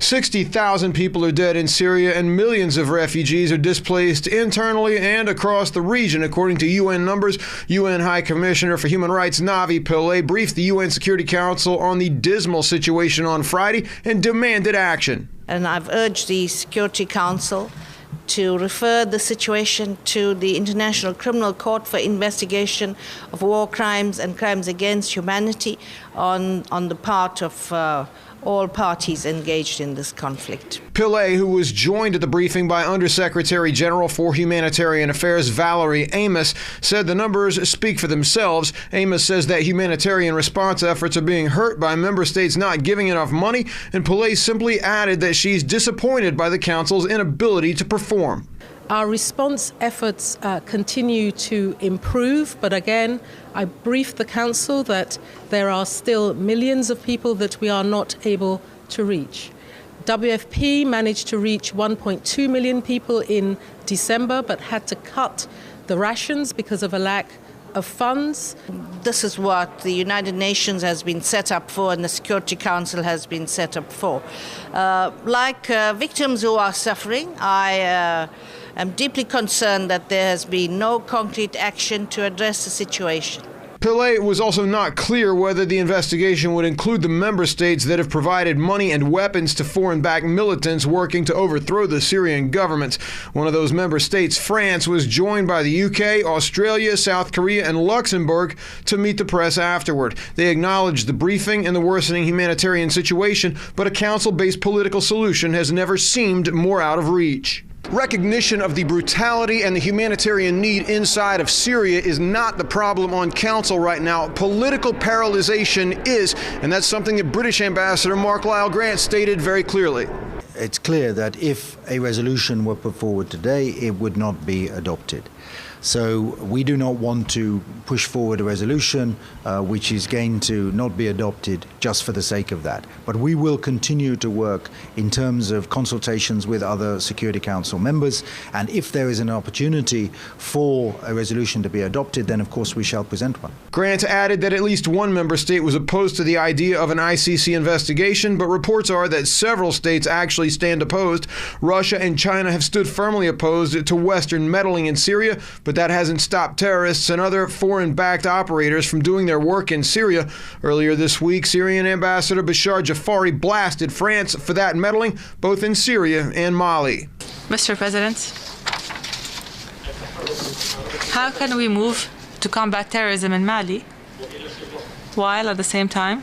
60,000 people are dead in Syria, and millions of refugees are displaced internally and across the region, according to UN numbers. UN High Commissioner for Human Rights Navi Pillay briefed the UN Security Council on the dismal situation on Friday and demanded action. And I've urged the Security Council to refer the situation to the International Criminal Court for investigation of war crimes and crimes against humanity on the part of all parties engaged in this conflict. Pillay, who was joined at the briefing by Undersecretary General for Humanitarian Affairs Valerie Amos, said the numbers speak for themselves. Amos says that humanitarian response efforts are being hurt by member states not giving enough money, and Pillay simply added that she's disappointed by the Council's inability to perform. Our response efforts continue to improve, but again, I briefed the Council that there are still millions of people that we are not able to reach. WFP managed to reach 1.2 million people in December, but had to cut the rations because of a lack of funds. This is what the United Nations has been set up for and the Security Council has been set up for. Like victims who are suffering, I'm deeply concerned that there has been no concrete action to address the situation. Pillay was also not clear whether the investigation would include the member states that have provided money and weapons to foreign-backed militants working to overthrow the Syrian government. One of those member states, France, was joined by the UK, Australia, South Korea, and Luxembourg to meet the press afterward. They acknowledged the briefing and the worsening humanitarian situation, but a council-based political solution has never seemed more out of reach. Recognition of the brutality and the humanitarian need inside of Syria is not the problem on Council right now. Political paralyzation is, and that's something that British Ambassador Mark Lyle Grant stated very clearly. It's clear that if a resolution were put forward today, it would not be adopted. So we do not want to push forward a resolution which is going to not be adopted just for the sake of that. But we will continue to work in terms of consultations with other Security Council members, and if there is an opportunity for a resolution to be adopted, then of course we shall present one. Grant added that at least one member state was opposed to the idea of an ICC investigation, but reports are that several states actually stand opposed. Russia and China have stood firmly opposed to Western meddling in Syria, but that hasn't stopped terrorists and other foreign-backed operators from doing their work in Syria. Earlier this week, Syrian Ambassador Bashar Jafari blasted France for that meddling, both in Syria and Mali. Mr. President, how can we move to combat terrorism in Mali while at the same time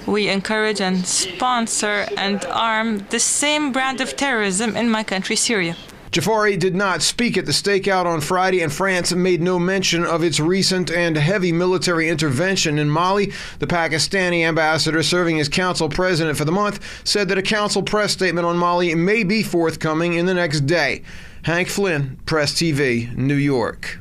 we encourage and sponsor and arm the same brand of terrorism in my country, Syria? Jafari did not speak at the stakeout on Friday, and France made no mention of its recent and heavy military intervention in Mali. The Pakistani ambassador, serving as council president for the month, said that a council press statement on Mali may be forthcoming in the next day. Hank Flynn, Press TV, New York.